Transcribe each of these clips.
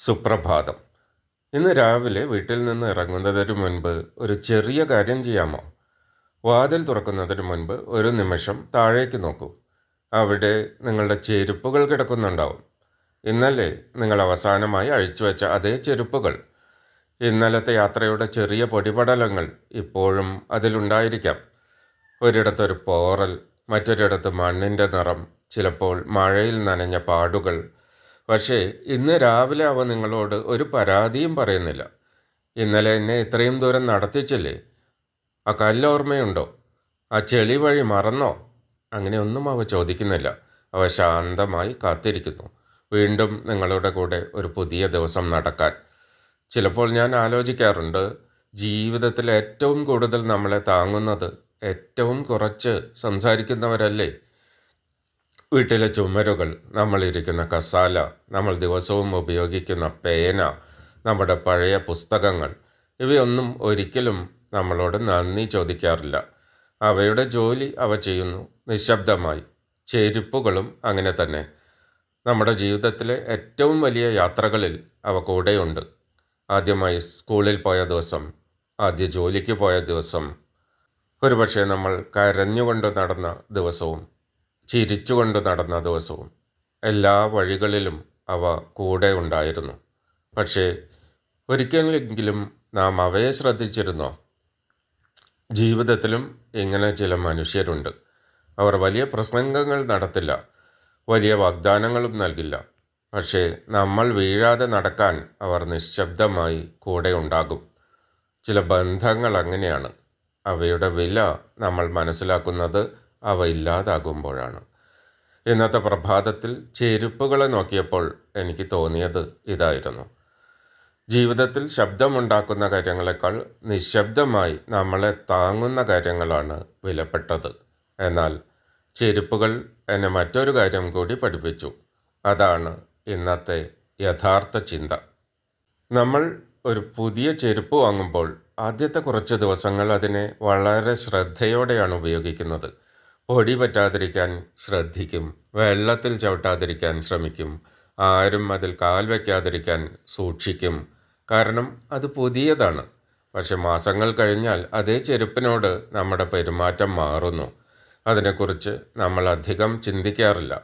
സുപ്രഭാതം. ഇന്ന് രാവിലെ വീട്ടിൽ നിന്ന് ഇറങ്ങുന്നതിന് മുൻപ് ഒരു ചെറിയ കാര്യം ചെയ്യാമോ? വാതിൽ തുറക്കുന്നതിന് മുൻപ് ഒരു നിമിഷം താഴേക്ക് നോക്കൂ. അവിടെ നിങ്ങളുടെ ചെരുപ്പുകൾ കിടക്കുന്നുണ്ടാവും. ഇന്നലെ നിങ്ങൾ അവസാനമായി അഴിച്ചുവെച്ച അതേ ചെരുപ്പുകൾ. ഇന്നലത്തെ യാത്രയുടെ ചെറിയ പൊടിപടലങ്ങൾ ഇപ്പോഴും അതിലുണ്ടായിരിക്കാം. ഒരിടത്തൊരു പോറൽ, മറ്റൊരിടത്ത് മണ്ണിൻ്റെ നിറം, ചിലപ്പോൾ മഴയിൽ നനഞ്ഞ പാടുകൾ. പക്ഷേ ഇന്ന് രാവിലെ അവ നിങ്ങളോട് ഒരു പരാതിയും പറയുന്നില്ല. ഇന്നലെ എന്നെ ഇത്രയും ദൂരം നടത്തിച്ചില്ലേ? ആ കല്ലോർമ്മയുണ്ടോ? ആ ചെളി വഴി മറന്നോ? അങ്ങനെയൊന്നും അവ ചോദിക്കുന്നില്ല. അവ ശാന്തമായി കാത്തിരിക്കുന്നു, വീണ്ടും നിങ്ങളുടെ കൂടെ ഒരു പുതിയ ദിവസം നടക്കാൻ. ചിലപ്പോൾ ഞാൻ ആലോചിക്കാറുണ്ട്, ജീവിതത്തിൽ ഏറ്റവും കൂടുതൽ നമ്മളെ താങ്ങുന്നത് ഏറ്റവും കുറച്ച് സംസാരിക്കുന്നവരല്ലേ? വീട്ടിലെ ചുമരുകൾ, നമ്മളിരിക്കുന്ന കസാല, നമ്മൾ ദിവസവും ഉപയോഗിക്കുന്ന പേന, നമ്മുടെ പഴയ പുസ്തകങ്ങൾ, ഇവയൊന്നും ഒരിക്കലും നമ്മളോട് നന്ദി ചോദിക്കാറില്ല. അവയുടെ ജോലി അവ ചെയ്യുന്നു നിശബ്ദമായി. ചെരുപ്പുകളും അങ്ങനെ തന്നെ. നമ്മുടെ ജീവിതത്തിലെ ഏറ്റവും വലിയ യാത്രകളിൽ അവ കൂടെയുണ്ട്. ആദ്യമായി സ്കൂളിൽ പോയ ദിവസം, ആദ്യ ജോലിക്ക് പോയ ദിവസം, ഒരുപക്ഷെ നമ്മൾ കരഞ്ഞുകൊണ്ട് നടന്ന ദിവസവും ചിരിച്ചുകൊണ്ട് നടന്ന ദിവസവും, എല്ലാ വഴികളിലും അവ കൂടെ ഉണ്ടായിരുന്നു. പക്ഷേ ഒരിക്കലെങ്കിലും നാം അവയെ ശ്രദ്ധിച്ചിരുന്നോ? ജീവിതത്തിലും ഇങ്ങനെ ചില മനുഷ്യരുണ്ട്. അവർ വലിയ പ്രസംഗങ്ങൾ നടത്തില്ല, വലിയ വാഗ്ദാനങ്ങളും നൽകില്ല. പക്ഷേ നമ്മൾ വീഴാതെ നടക്കാൻ അവർ നിശബ്ദമായി കൂടെ ഉണ്ടാകും. ചില ബന്ധങ്ങൾ അങ്ങനെയാണ്. അവയുടെ വില നമ്മൾ മനസ്സിലാക്കുന്നത് അവ ഇല്ലാതാകുമ്പോഴാണ്. ഇന്നത്തെ പ്രഭാതത്തിൽ ചെരുപ്പുകളെ നോക്കിയപ്പോൾ എനിക്ക് തോന്നിയത് ഇതായിരുന്നു. ജീവിതത്തിൽ ശബ്ദമുണ്ടാക്കുന്ന കാര്യങ്ങളെക്കാൾ നിശബ്ദമായി നമ്മളെ താങ്ങുന്ന കാര്യങ്ങളാണ് വിലപ്പെട്ടത്. എന്നാൽ ചെരുപ്പുകൾ എന്നെ മറ്റൊരു കാര്യം കൂടി പഠിപ്പിച്ചു. അതാണ് ഇന്നത്തെ യഥാർത്ഥ ചിന്ത. നമ്മൾ ഒരു പുതിയ ചെരുപ്പ് വാങ്ങുമ്പോൾ ആദ്യത്തെ കുറച്ച് ദിവസങ്ങൾ അതിനെ വളരെ ശ്രദ്ധയോടെയാണ് ഉപയോഗിക്കുന്നത്. പൊടി പറ്റാതിരിക്കാൻ ശ്രദ്ധിക്കും, വെള്ളത്തിൽ ചവിട്ടാതിരിക്കാൻ ശ്രമിക്കും, ആരും അതിൽ കാൽ വയ്ക്കാതിരിക്കാൻ സൂക്ഷിക്കും. കാരണം അത് പുതിയതാണ്. പക്ഷെ മാസങ്ങൾ കഴിഞ്ഞാൽ അതേ ചെരുപ്പിനോട് നമ്മുടെ പെരുമാറ്റം മാറുന്നു. അതിനെക്കുറിച്ച് നമ്മൾ അധികം ചിന്തിക്കാറില്ല.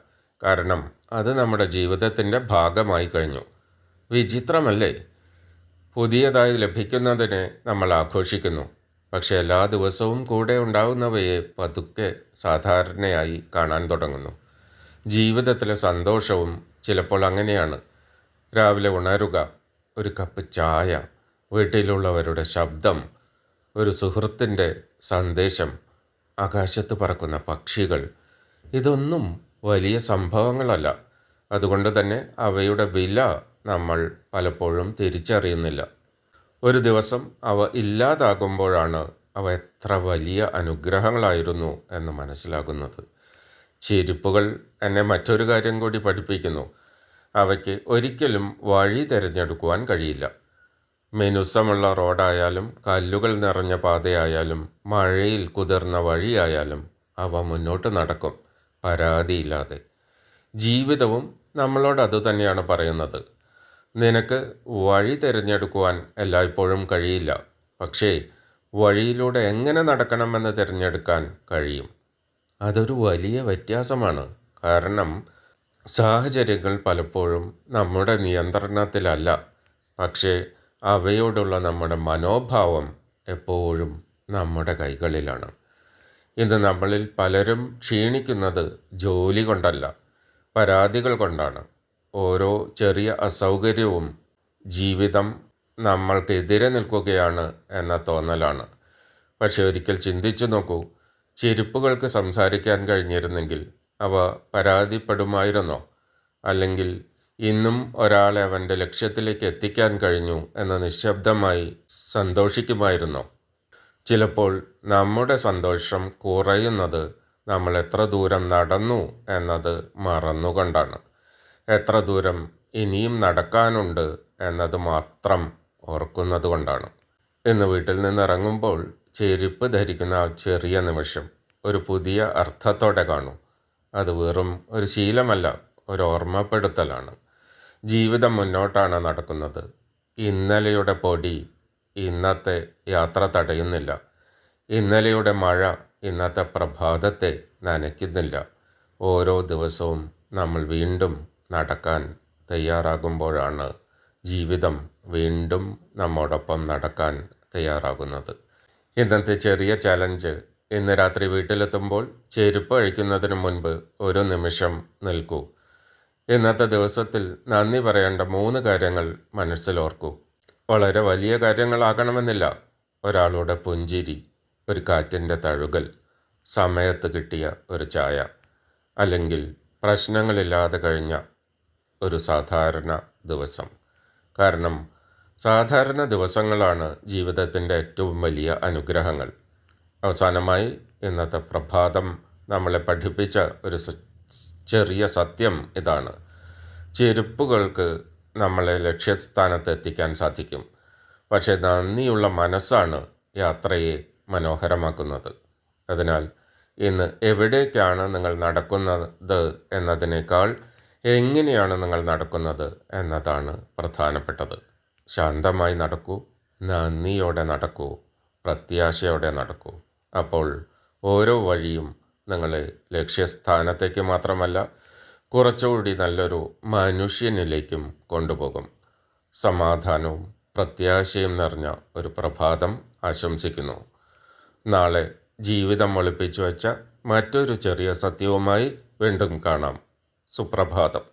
കാരണം അത് നമ്മുടെ ജീവിതത്തിൻ്റെ ഭാഗമായി കഴിഞ്ഞു. വിചിത്രമല്ലേ? പുതിയതായി ലഭിക്കുന്നതിനെ നമ്മൾ ആഘോഷിക്കുന്നു. പക്ഷെ എല്ലാ ദിവസവും കൂടെ ഉണ്ടാവുന്നവയെ പതുക്കെ സാധാരണയായി കാണാൻ തുടങ്ങുന്നു. ജീവിതത്തിലെ സന്തോഷവും ചിലപ്പോൾ അങ്ങനെയാണ്. രാവിലെ ഉണരുക, ഒരു കപ്പ് ചായ, വീട്ടിലുള്ളവരുടെ ശബ്ദം, ഒരു സുഹൃത്തിൻ്റെ സന്ദേശം, ആകാശത്ത് പറക്കുന്ന പക്ഷികൾ, ഇതൊന്നും വലിയ സംഭവങ്ങളല്ല. അതുകൊണ്ട് തന്നെ അവയുടെ വില നമ്മൾ പലപ്പോഴും തിരിച്ചറിയുന്നില്ല. ഒരു ദിവസം അവ ഇല്ലാതാകുമ്പോഴാണ് അവ എത്ര വലിയ അനുഗ്രഹങ്ങളായിരുന്നു എന്ന് മനസ്സിലാകുന്നത്. ചെരുപ്പുകൾ എന്നെ മറ്റൊരു കാര്യം കൂടി പഠിപ്പിക്കുന്നു. അവയ്ക്ക് ഒരിക്കലും വഴി തിരഞ്ഞെടുക്കുവാൻ കഴിയില്ല. മിനുസമുള്ള റോഡായാലും കല്ലുകൾ നിറഞ്ഞ പാതയായാലും മഴയിൽ കുതിർന്ന വഴിയായാലും അവ മുന്നോട്ട് നടക്കും, പരാതിയില്ലാതെ. ജീവിതവും നമ്മളോട് അതുതന്നെയാണ് പറയുന്നത്. നിനക്ക് വഴി തിരഞ്ഞെടുക്കുവാൻ എല്ലായ്പ്പോഴും കഴിയില്ല, പക്ഷേ വഴിയിലൂടെ എങ്ങനെ നടക്കണമെന്ന് തിരഞ്ഞെടുക്കാൻ കഴിയും. അതൊരു വലിയ വ്യത്യാസമാണ്. കാരണം സാഹചര്യങ്ങൾ പലപ്പോഴും നമ്മുടെ നിയന്ത്രണത്തിലല്ല, പക്ഷേ അവയോടുള്ള നമ്മുടെ മനോഭാവം എപ്പോഴും നമ്മുടെ കൈകളിലാണ്. ഇന്ന് നമ്മളിൽ പലരും ക്ഷീണിക്കുന്നത് ജോലി കൊണ്ടല്ല, പരാതികൾ കൊണ്ടാണ്. ഓരോ ചെറിയ അസൗകര്യവും ജീവിതം നമ്മൾക്കെതിരെ നിൽക്കുകയാണ് എന്ന തോന്നലാണ്. പക്ഷെ ഒരിക്കൽ ചിന്തിച്ചു നോക്കൂ, ചെരുപ്പുകൾക്ക് സംസാരിക്കാൻ കഴിഞ്ഞിരുന്നെങ്കിൽ അവ പരാതിപ്പെടുമായിരുന്നോ? അല്ലെങ്കിൽ ഇന്നും ഒരാളെ അവൻ്റെ ലക്ഷ്യത്തിലേക്ക് എത്തിക്കാൻ കഴിഞ്ഞു എന്ന് നിശബ്ദമായി സന്തോഷിക്കുമായിരുന്നോ? ചിലപ്പോൾ നമ്മുടെ സന്തോഷം കുറയുന്നത് നമ്മൾ എത്ര ദൂരം നടന്നു എന്നത് മറന്നുകൊണ്ടാണ്. എത്ര ദൂരം ഇനിയും നടക്കാനുണ്ട് എന്നത് മാത്രം ഓർക്കുന്നത് കൊണ്ടാണ്. ഇന്ന് വീട്ടിൽ നിന്നിറങ്ങുമ്പോൾ ചെരുപ്പ് ധരിക്കുന്ന ആ ചെറിയ നിമിഷം ഒരു പുതിയ അർത്ഥത്തോടെ കാണൂ. അത് വെറും ഒരു ശീലമല്ല, ഒരു ഓർമ്മപ്പെടുത്തലാണ്. ജീവിതം മുന്നോട്ടാണ് നടക്കുന്നത്. ഇന്നലെയുടെ പൊടി ഇന്നത്തെ യാത്ര തടയുന്നില്ല. ഇന്നലെയുടെ മഴ ഇന്നത്തെ പ്രഭാതത്തെ നനയ്ക്കുന്നില്ല. ഓരോ ദിവസവും നമ്മൾ വീണ്ടും നടക്കാൻ തയ്യാറാകുമ്പോഴാണ് ജീവിതം വീണ്ടും നമ്മോടൊപ്പം നടക്കാൻ തയ്യാറാകുന്നത്. ഇന്നത്തെ ചെറിയ ചലഞ്ച്: ഇന്ന് രാത്രി വീട്ടിലെത്തുമ്പോൾ ചെരുപ്പ് അഴിക്കുന്നതിന് മുൻപ് ഒരു നിമിഷം നിൽക്കൂ. ഇന്നത്തെ ദിവസത്തിൽ നന്ദി പറയേണ്ട 3 കാര്യങ്ങൾ മനസ്സിലോർക്കൂ. വളരെ വലിയ കാര്യങ്ങളാകണമെന്നില്ല. ഒരാളുടെ പുഞ്ചിരി, ഒരു കാറ്റിൻ്റെ തഴുകൽ, സമയത്ത് കിട്ടിയ ഒരു ചായ, അല്ലെങ്കിൽ പ്രശ്നങ്ങളില്ലാതെ കഴിഞ്ഞ ഒരു സാധാരണ ദിവസം. കാരണം സാധാരണ ദിവസങ്ങളാണ് ജീവിതത്തിൻ്റെ ഏറ്റവും വലിയ അനുഗ്രഹങ്ങൾ. അവസാനമായി ഇന്നത്തെ പ്രഭാതം നമ്മളെ പഠിപ്പിച്ച ഒരു ചെറിയ സത്യം ഇതാണ്: ചെരുപ്പുകൾക്ക് നമ്മളെ ലക്ഷ്യസ്ഥാനത്ത് എത്തിക്കാൻ സാധിക്കും, പക്ഷേ നന്ദിയുള്ള മനസ്സാണ് യാത്രയെ മനോഹരമാക്കുന്നത്. അതിനാൽ ഇന്ന് എവിടേക്കാണ് നിങ്ങൾ നടക്കുന്നത് എന്നതിനേക്കാൾ എങ്ങനെയാണ് നിങ്ങൾ നടക്കുന്നത് എന്നതാണ് പ്രധാനപ്പെട്ടത്. ശാന്തമായി നടക്കൂ, നന്ദിയോടെ നടക്കൂ, പ്രത്യാശയോടെ നടക്കൂ. അപ്പോൾ ഓരോ വഴിയും നിങ്ങളെ ലക്ഷ്യസ്ഥാനത്തേക്ക് മാത്രമല്ല, കുറച്ചുകൂടി നല്ലൊരു മനുഷ്യനിലേക്കും കൊണ്ടുപോകും. സമാധാനവും പ്രത്യാശയും നിറഞ്ഞ ഒരു പ്രഭാതം ആശംസിക്കുന്നു. നാളെ ജീവിതം ഒളിപ്പിച്ചു വച്ച മറ്റൊരു ചെറിയ സത്യവുമായി വീണ്ടും കാണാം. സുപ്രഭാതം.